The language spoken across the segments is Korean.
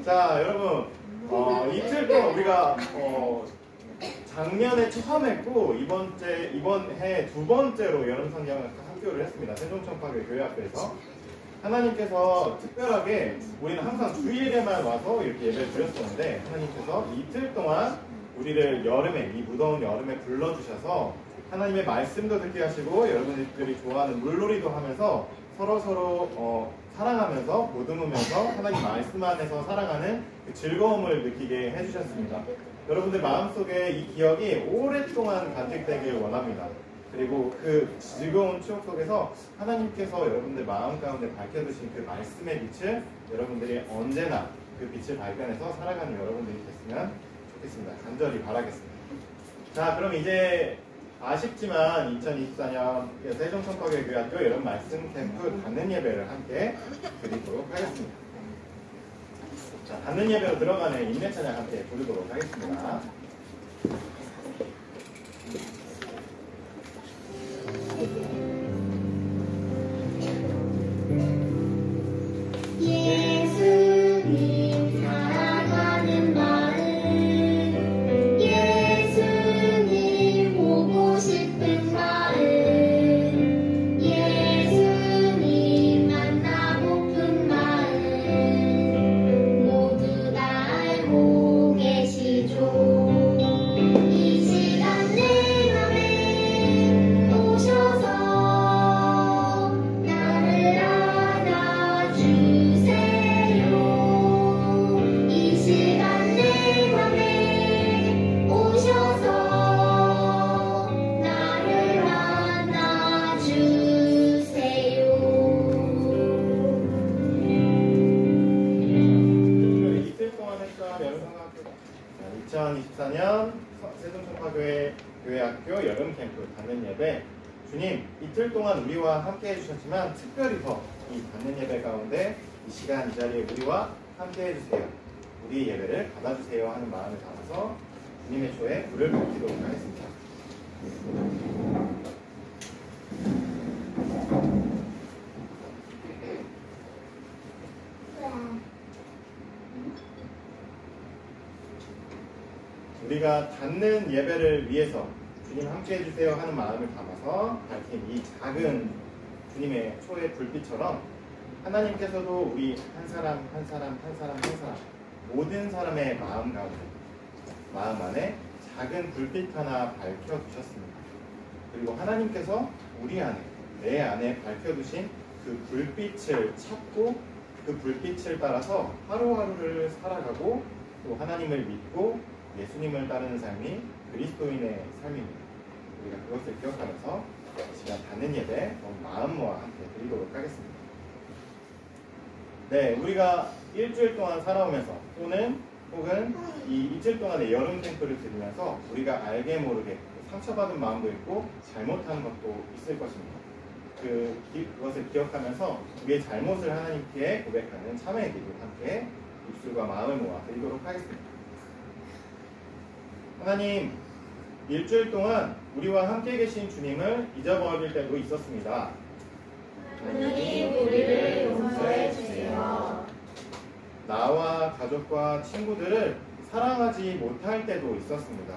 자, 여러분, 이틀 동안 우리가 작년에 처음 했고 이번 해 두 번째로 여름 성경 학교를 했습니다. 세종청파교 교회학교에서 하나님께서 특별하게 우리는 항상 주일에만 와서 이렇게 예배를 드렸었는데 하나님께서 이틀 동안 우리를 여름에 이 무더운 여름에 불러주셔서 하나님의 말씀도 듣게 하시고 여러분들이 좋아하는 물놀이도 하면서 서로 사랑하면서 보듬으면서 하나님 말씀 안에서 살아가는 그 즐거움을 느끼게 해주셨습니다. 여러분들 마음속에 이 기억이 오랫동안 간직되길 원합니다. 그리고 그 즐거운 추억 속에서 하나님께서 여러분들 마음 가운데 밝혀두신 그 말씀의 빛을 여러분들이 언제나 그 빛을 발견해서 살아가는 여러분들이 됐으면 좋겠습니다. 간절히 바라겠습니다. 자, 그럼 이제 아쉽지만 2024년 세종청파교 교회학교 여름 말씀 캠프 닫는 예배를 함께 드리도록 하겠습니다. 자, 닫는 예배로 들어가는 인내 찬양 함께 부르도록 하겠습니다. 주님, 이틀 동안 우리와 함께 해주셨지만 특별히 더 이 받는 예배 가운데 이 시간 이 자리에 우리와 함께 해주세요. 우리 예배를 받아주세요 하는 마음을 담아서 주님의 초에 불을 밝히도록 하겠습니다. 우리가 닫는 예배를 위해서 주님 함께 해주세요 하는 마음을 담아서 밝힌 이 작은 주님의 초의 불빛처럼 하나님께서도 우리 한 사람 모든 사람의 마음 가운데 마음 안에 작은 불빛 하나 밝혀두셨습니다. 그리고 하나님께서 우리 안에 내 안에 밝혀두신 그 불빛을 찾고 그 불빛을 따라서 하루하루를 살아가고 또 하나님을 믿고 예수님을 따르는 삶이 그리스도인의 삶입니다. 우리가 그것을 기억하면서 이 시간 닫는 예배 마음 모아 함께 드리도록 하겠습니다. 네, 우리가 일주일 동안 살아오면서 혹은 이 이틀 동안의 여름 캠프를 들으면서 우리가 알게 모르게 상처받은 마음도 있고 잘못한 것도 있을 것입니다. 그것을 기억하면서 우리의 잘못을 하나님께 고백하는 참회의 기도 함께 입술과 마음을 모아 드리도록 하겠습니다. 하나님, 일주일 동안 우리와 함께 계신 주님을 잊어버릴 때도 있었습니다. 하나님, 우리를 용서해 주세요. 나와 가족과 친구들을 사랑하지 못할 때도 있었습니다.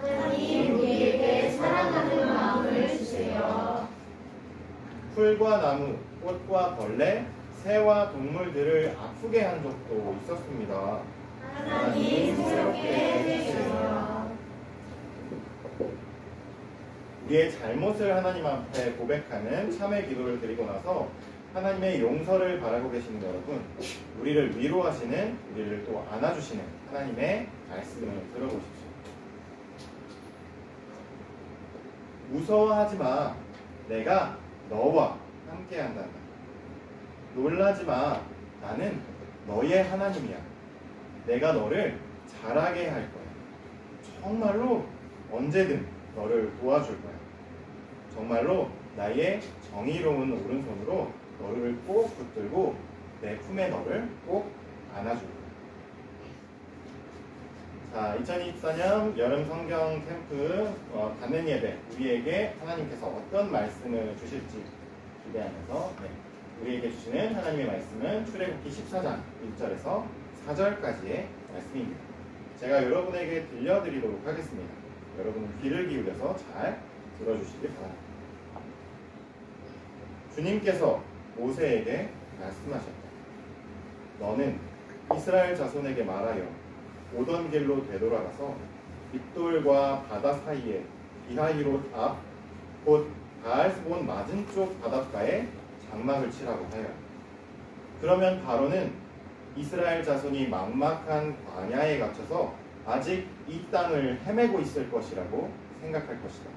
하나님, 우리에게 사랑하는 마음을 주세요. 풀과 나무, 꽃과 벌레, 새와 동물들을 아프게 한 적도 있었습니다. 하나님, 새롭게 해주세요. 우리의 잘못을 하나님 앞에 고백하는 참회 기도를 드리고 나서 하나님의 용서를 바라고 계시는 여러분, 우리를 위로하시는, 우리를 또 안아주시는 하나님의 말씀을 들어보십시오. 무서워하지 마. 내가 너와 함께 한단다. 놀라지 마. 나는 너의 하나님이야. 내가 너를 잘하게 할 거야. 정말로 언제든 너를 도와줄 거야. 정말로 나의 정의로운 오른손으로 너를 꼭 붙들고 내 품에 너를 꼭 안아줄 거야. 자, 2024년 여름 성경 캠프 닫는 예배, 우리에게 하나님께서 어떤 말씀을 주실지 기대하면서 우리에게 주시는 하나님의 말씀은 출애굽기 14장 1절에서 4절까지의 말씀입니다. 제가 여러분에게 들려드리도록 하겠습니다. 여러분은 귀를 기울여서 잘 들어주시기 바랍니다. 주님께서 모세에게 말씀하셨다. 너는 이스라엘 자손에게 말하여 오던 길로 되돌아가서 빗돌과 바다 사이에 비하히롯 앞 곧 바알스본 맞은쪽 바닷가에 장막을 치라고 하여. 그러면 바로는 이스라엘 자손이 막막한 광야에 갇혀서 아직 이 땅을 헤매고 있을 것이라고 생각할 것이다.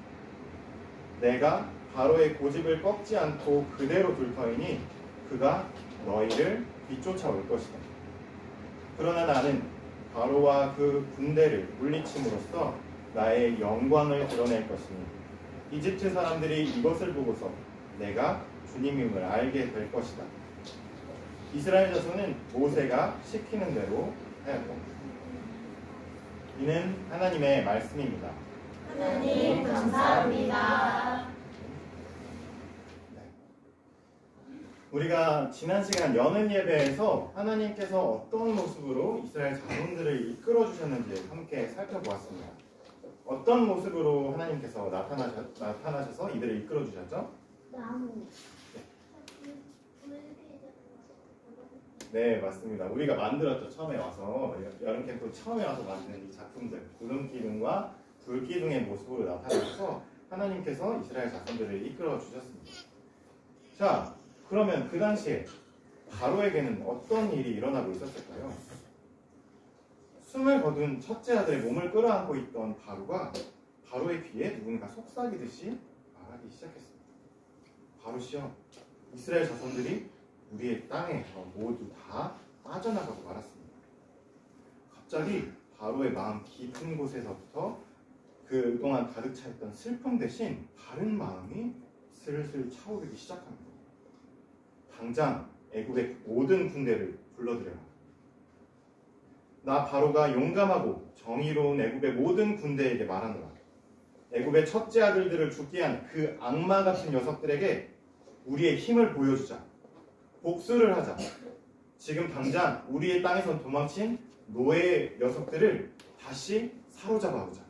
내가 바로의 고집을 꺾지 않고 그대로 둘 터이니 그가 너희를 뒤쫓아올 것이다. 그러나 나는 바로와 그 군대를 물리침으로써 나의 영광을 드러낼 것이니 이집트 사람들이 이것을 보고서 내가 주님임을 알게 될 것이다. 이스라엘 자손은 모세가 시키는 대로 하였다. 이는 하나님의 말씀입니다. 하나님 감사합니다. 우리가 지난 시간 여는 예배에서 하나님께서 어떤 모습으로 이스라엘 자손들을 이끌어 주셨는지 함께 살펴보았습니다. 어떤 모습으로 하나님께서 나타나셔서 이들을 이끌어 주셨죠? 나무. 네, 맞습니다. 우리가 만들었죠. 처음에 와서 여름 캠프 처음에 와서 만든 이 작품들, 구름 기둥과 불 기둥의 모습으로 나타나셔서 하나님께서 이스라엘 자손들을 이끌어 주셨습니다. 자, 그러면 그 당시에 바로에게는 어떤 일이 일어나고 있었을까요? 숨을 거둔 첫째 아들의 몸을 끌어안고 있던 바로의 귀에 누군가 속삭이듯이 말하기 시작했습니다. 바로시여, 이스라엘 자손들이 우리의 땅에서 모두 다 빠져나가고 말았습니다. 갑자기 바로의 마음 깊은 곳에서부터 그동안 가득 차있던 슬픔 대신 다른 마음이 슬슬 차오르기 시작합니다. 당장 애굽의 모든 군대를 불러들여라. 나 바로가 용감하고 정의로운 애굽의 모든 군대에게 말하노라. 애굽의 첫째 아들들을 죽게 한 그 악마 같은 녀석들에게 우리의 힘을 보여주자. 복수를 하자. 지금 당장 우리의 땅에서 도망친 노예 녀석들을 다시 사로잡아 오자.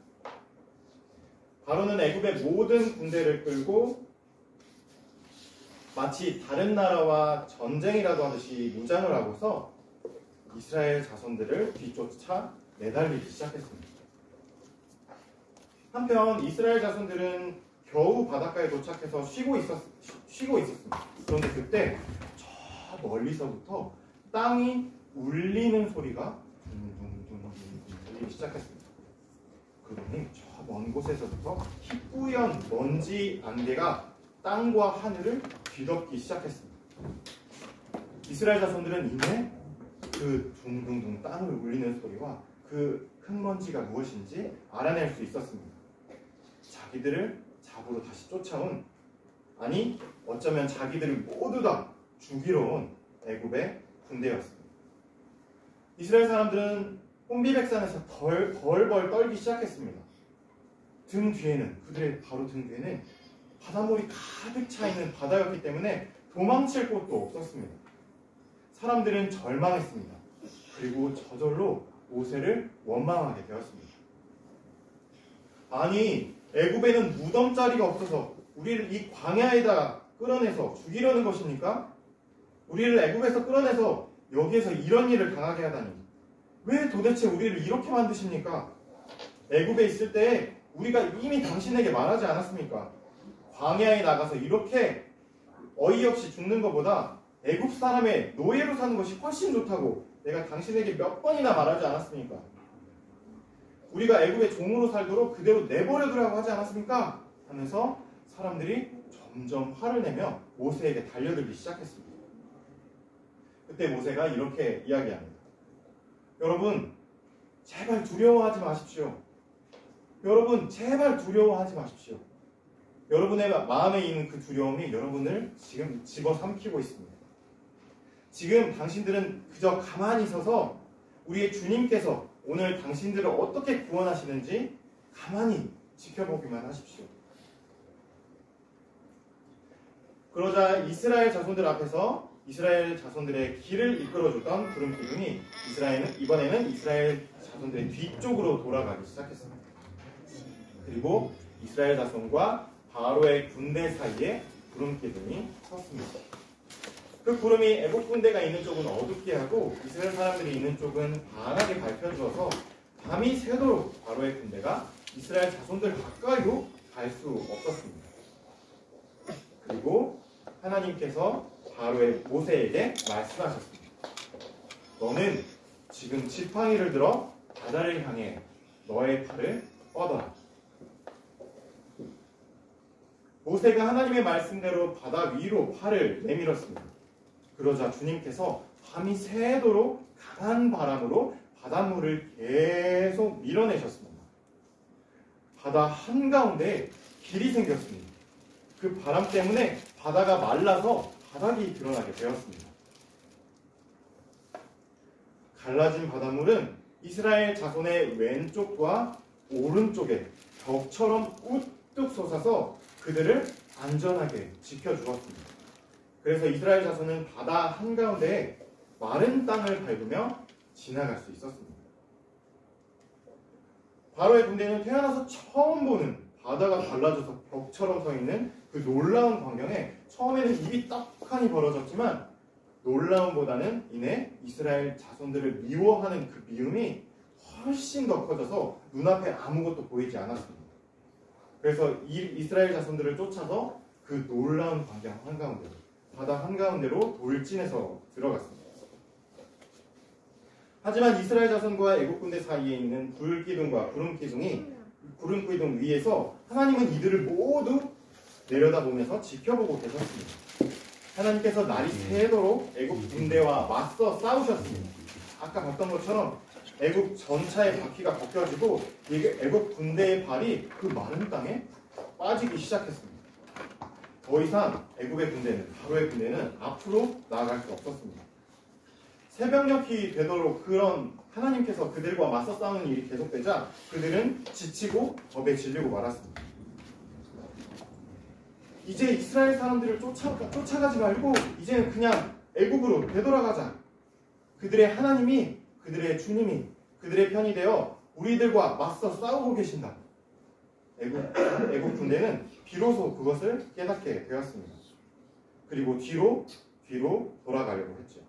바로는 애굽의 모든 군대를 끌고 마치 다른 나라와 전쟁이라도 하듯이 무장을 하고서 이스라엘 자손들을 뒤쫓아 내달리기 시작했습니다. 한편 이스라엘 자손들은 겨우 바닷가에 도착해서 쉬고 있었습니다. 그런데 그때 저 멀리서부터 땅이 울리는 소리가 둥둥둥둥 들리기 시작했습니다. 그러니 저 먼 곳에서부터 희뿌연 먼지 안개가 땅과 하늘을 뒤덮기 시작했습니다. 이스라엘 자손들은 이내 그 둥둥둥 땅을 울리는 소리와 그 흙먼지가 무엇인지 알아낼 수 있었습니다. 자기들을 잡으러 다시 쫓아온, 아니 어쩌면 자기들을 모두 다 죽이러 온 애굽의 군대였습니다. 이스라엘 사람들은 혼비백산에서 벌벌 떨기 시작했습니다. 등 뒤에는, 그들의 바로 등 뒤에는 바닷물이 가득 차 있는 바다였기 때문에 도망칠 곳도 없었습니다. 사람들은 절망했습니다. 그리고 저절로 모세를 원망하게 되었습니다. 아니, 애굽에는 무덤자리가 없어서 우리를 이 광야에다 끌어내서 죽이려는 것입니까? 우리를 애굽에서 끌어내서 여기에서 이런 일을 당하게 하다니, 왜 도대체 우리를 이렇게 만드십니까? 애굽에 있을 때 우리가 이미 당신에게 말하지 않았습니까? 광야에 나가서 이렇게 어이없이 죽는 것보다 애굽 사람의 노예로 사는 것이 훨씬 좋다고 내가 당신에게 몇 번이나 말하지 않았습니까? 우리가 애굽의 종으로 살도록 그대로 내버려두라고 하지 않았습니까? 하면서 사람들이 점점 화를 내며 모세에게 달려들기 시작했습니다. 그때 모세가 이렇게 이야기합니다. 여러분, 제발 두려워하지 마십시오. 여러분, 제발 두려워하지 마십시오. 여러분의 마음에 있는 그 두려움이 여러분을 지금 집어삼키고 있습니다. 지금 당신들은 그저 가만히 서서 우리의 주님께서 오늘 당신들을 어떻게 구원하시는지 가만히 지켜보기만 하십시오. 그러자 이스라엘 자손들 앞에서 이스라엘 자손들의 길을 이끌어주던 구름 기둥이 이번에는 이스라엘 자손들의 뒤쪽으로 돌아가기 시작했습니다. 그리고 이스라엘 자손과 바로의 군대 사이에 구름 기둥이 섰습니다. 그 구름이 애국 군대가 있는 쪽은 어둡게 하고 이스라엘 사람들이 있는 쪽은 환하게 밝혀주어서 밤이 새도록 바로의 군대가 이스라엘 자손들 가까이로 갈 수 없었습니다. 그리고 하나님께서 바로의 모세에게 말씀하셨습니다. 너는 지금 지팡이를 들어 바다를 향해 너의 팔을 뻗어라. 모세가 하나님의 말씀대로 바다 위로 팔을 내밀었습니다. 그러자 주님께서 밤이 새도록 강한 바람으로 바닷물을 계속 밀어내셨습니다. 바다 한가운데 길이 생겼습니다. 그 바람 때문에 바다가 말라서 바닥이 드러나게 되었습니다. 갈라진 바닷물은 이스라엘 자손의 왼쪽과 오른쪽에 벽처럼 우뚝 솟아서 그들을 안전하게 지켜주었습니다. 그래서 이스라엘 자손은 바다 한가운데에 마른 땅을 밟으며 지나갈 수 있었습니다. 바로의 군대는 태어나서 처음 보는 바다가 갈라져서 벽처럼 서 있는 그 놀라운 광경에 처음에는 입이 떡하니 벌어졌지만 놀라움보다는 이내 이스라엘 자손들을 미워하는 그 미움이 훨씬 더 커져서 눈앞에 아무것도 보이지 않았습니다. 그래서 이스라엘 자손들을 쫓아서 그 놀라운 광경 한가운데로 바다 한가운데로 돌진해서 들어갔습니다. 하지만 이스라엘 자손과 애국 군대 사이에 있는 불기둥과 구름 기둥 위에서 하나님은 이들을 모두 내려다보면서 지켜보고 계셨습니다. 하나님께서 날이 새도록 애국 군대와 맞서 싸우셨습니다. 아까 봤던 것처럼 애국 전차의 바퀴가 벗겨지고 애국 군대의 발이 그 마른 땅에 빠지기 시작했습니다. 더 이상 애국의 군대는, 바로의 군대는 앞으로 나아갈 수 없었습니다. 새벽녘이 되도록 그런 하나님께서 그들과 맞서 싸우는 일이 계속되자 그들은 지치고 겁에 질리고 말았습니다. 이제 이스라엘 사람들을 쫓아가지 말고 이제는 그냥 애국으로 되돌아가자. 그들의 하나님이, 그들의 주님이 그들의 편이 되어 우리들과 맞서 싸우고 계신다. 애국 군대는 비로소 그것을 깨닫게 되었습니다. 그리고 뒤로 돌아가려고 했죠.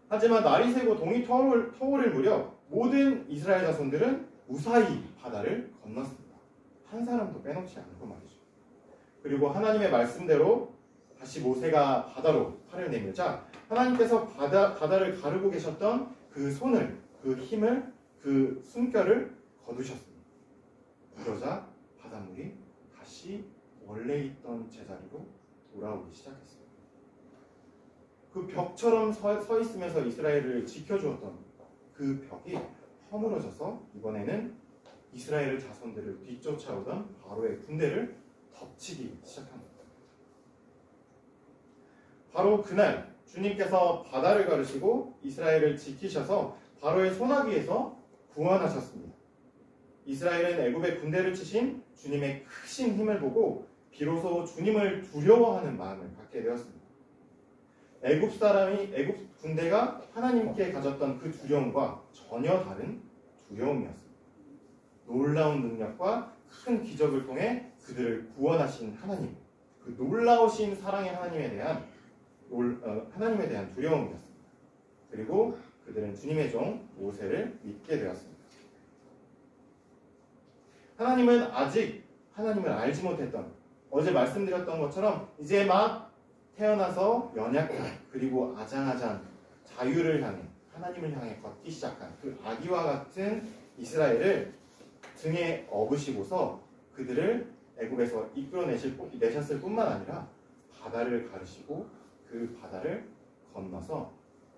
하지만 날이 새고 동이 터오를 무렵 모든 이스라엘 자손들은 무사히 바다를 건넜습니다. 한 사람도 빼놓지 않고 말이죠. 그리고 하나님의 말씀대로 다시 모세가 바다로 팔을 내밀자 하나님께서 바다를 가르고 계셨던 그 손을, 그 힘을, 그 숨결을 거두셨습니다. 그러자 바닷물이 다시 원래 있던 제자리로 돌아오기 시작했습니다. 그 벽처럼 서 있으면서 이스라엘을 지켜주었던 그 벽이 허물어져서 이번에는 이스라엘 자손들을 뒤쫓아오던 바로의 군대를 덮치기 시작합니다. 바로 그날 주님께서 바다를 가르시고 이스라엘을 지키셔서 바로의 손아귀에서 구원하셨습니다. 이스라엘은 애굽의 군대를 치신 주님의 크신 힘을 보고 비로소 주님을 두려워하는 마음을 갖게 되었습니다. 애굽 군대가 하나님께 가졌던 그 두려움과 전혀 다른 두려움이었습니다. 놀라운 능력과 큰 기적을 통해 그들을 구원하신 하나님, 그 놀라우신 사랑의 하나님에 대한 두려움이었습니다. 그리고 그들은 주님의 종 모세를 믿게 되었습니다. 하나님은 아직 하나님을 알지 못했던, 어제 말씀드렸던 것처럼 이제 막 태어나서 연약한 그리고 아장아장 자유를 향해 하나님을 향해 걷기 시작한 그 아기와 같은 이스라엘을 등에 업으시고서 그들을 애굽에서 이끌어내셨을 뿐만 아니라 바다를 가르시고 그 바다를 건너서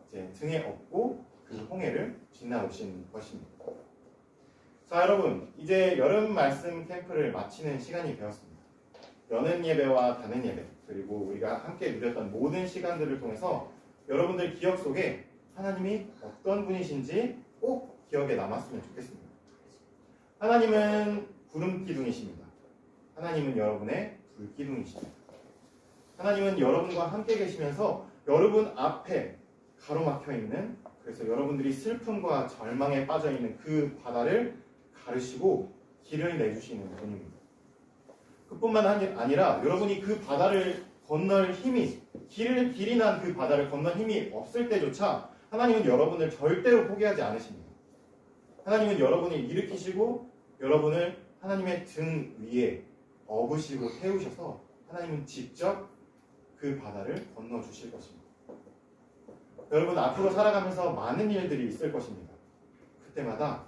이제 등에 업고 그 홍해를 지나오신 것입니다. 자, 여러분, 이제 여름 말씀 캠프를 마치는 시간이 되었습니다. 여는 예배와 다는 예배, 그리고 우리가 함께 누렸던 모든 시간들을 통해서 여러분들 기억 속에 하나님이 어떤 분이신지 꼭 기억에 남았으면 좋겠습니다. 하나님은 구름 기둥이십니다. 하나님은 여러분의 불 기둥이십니다. 하나님은 여러분과 함께 계시면서 여러분 앞에 가로막혀 있는, 그래서 여러분들이 슬픔과 절망에 빠져 있는 그 바다를 가르시고 길을 내주시는 분입니다. 그뿐만 아니라 여러분이 그 바다를 건널 힘이, 길이 난 그 바다를 건널 힘이 없을 때조차 하나님은 여러분을 절대로 포기하지 않으십니다. 하나님은 여러분을 일으키시고 여러분을 하나님의 등 위에 업으시고 태우셔서 하나님은 직접 그 바다를 건너주실 것입니다. 여러분, 앞으로 살아가면서 많은 일들이 있을 것입니다. 그때마다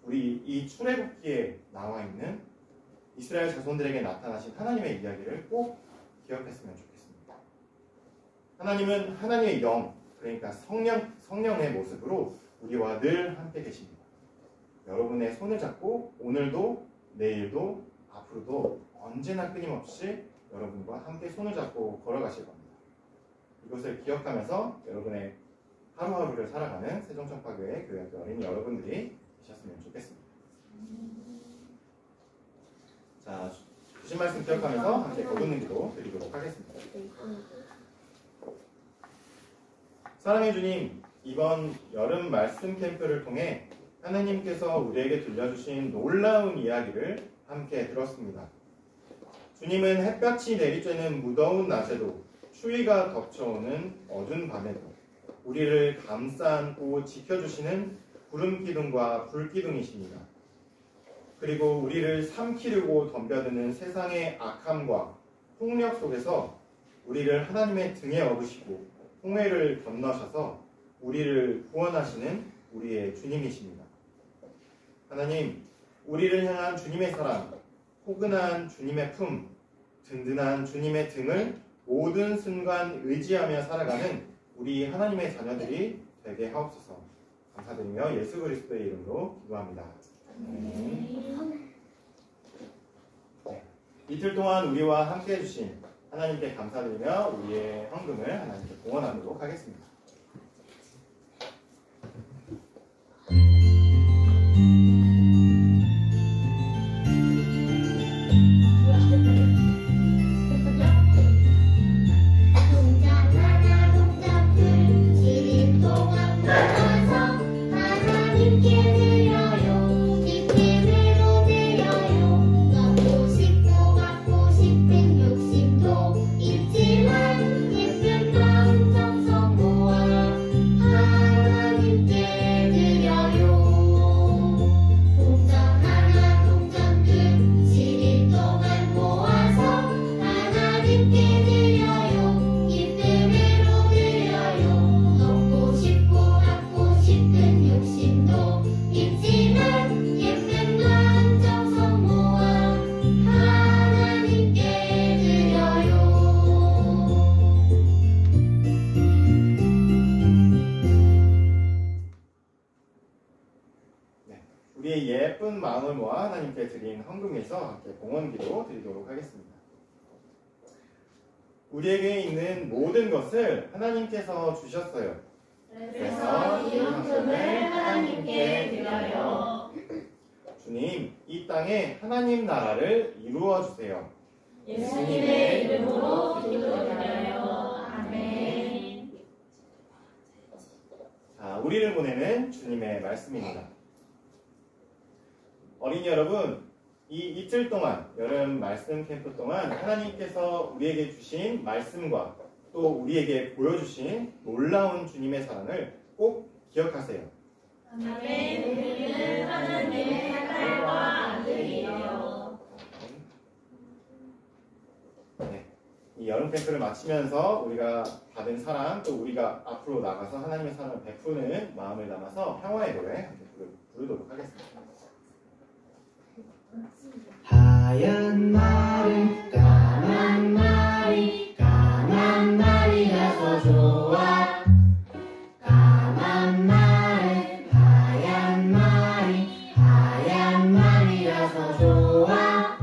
우리 이 출애굽기에 나와 있는 이스라엘 자손들에게 나타나신 하나님의 이야기를 꼭 기억했으면 좋겠습니다. 하나님은 하나님의 영, 그러니까 성령의 모습으로 우리와 늘 함께 계십니다. 여러분의 손을 잡고 오늘도 내일도 앞으로도 언제나 끊임없이 여러분과 함께 손을 잡고 걸어가실 겁니다. 이것을 기억하면서 여러분의 하루하루를 살아가는 세종청파교회 교회학교 어린이 여러분들이 되셨으면 좋겠습니다. 자, 주신 말씀 기억하면서 함께 거듭는 기도 드리도록 하겠습니다. 사랑해 주님, 이번 여름 말씀 캠프를 통해 하나님께서 우리에게 들려주신 놀라운 이야기를 함께 들었습니다. 주님은 햇볕이 내리쬐는 무더운 낮에도 추위가 덮쳐오는 어두운 밤에도 우리를 감싸 안고 지켜주시는 구름기둥과 불기둥이십니다. 그리고 우리를 삼키려고 덤벼드는 세상의 악함과 폭력 속에서 우리를 하나님의 등에 업으시고 홍해를 건너셔서 우리를 구원하시는 우리의 주님이십니다. 하나님, 우리를 향한 주님의 사랑, 포근한 주님의 품, 든든한 주님의 등을 모든 순간 의지하며 살아가는 우리 하나님의 자녀들이 되게 하옵소서. 감사드리며 예수 그리스도의 이름으로 기도합니다. 아멘. 네. 이틀 동안 우리와 함께 해주신 하나님께 감사드리며 우리의 헌금을 하나님께 공헌하도록 하겠습니다. 우리의 예쁜 마음을 모아 하나님께 드린 헌금에서 함께 공헌기도 드리도록 하겠습니다. 우리에게 있는 모든 것을 하나님께서 주셨어요. 그래서 이 헌금을 하나님께 드려요. 주님, 이 땅에 하나님 나라를 이루어 주세요. 예수님의 이름으로 기도드려요. 아멘. 자, 우리를 보내는 주님의 말씀입니다. 어린이 여러분, 이 이틀 동안, 여름 말씀 캠프 동안 하나님께서 우리에게 주신 말씀과 또 우리에게 보여주신 놀라운 주님의 사랑을 꼭 기억하세요. 아멘. 우리는 하나님의 딸과 아들이에요. 네, 이 여름 캠프를 마치면서 우리가 받은 사랑, 또 우리가 앞으로 나가서 하나님의 사랑을 베푸는 마음을 담아서 평화의 노래 함께 부르도록 하겠습니다. 하얀 말은 까만 말이 까만 말이라서 좋아. 까만 말은 하얀 말이 하얀 말이라서 좋아.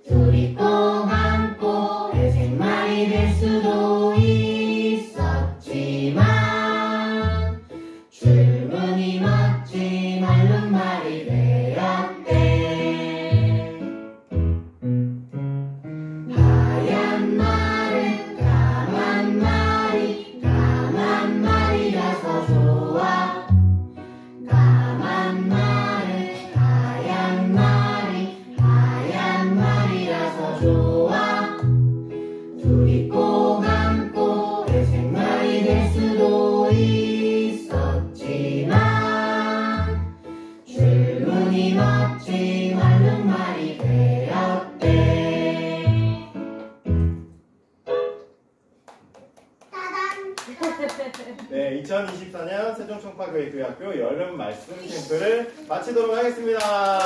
둘이 꼭 안고 회색 말이 될 수도 있었지만 줄무늬 멋진 얼룩 말이 되었대. 네, 2024년 세종청파교회 교회학교 여름 말씀 캠프를 마치도록 하겠습니다.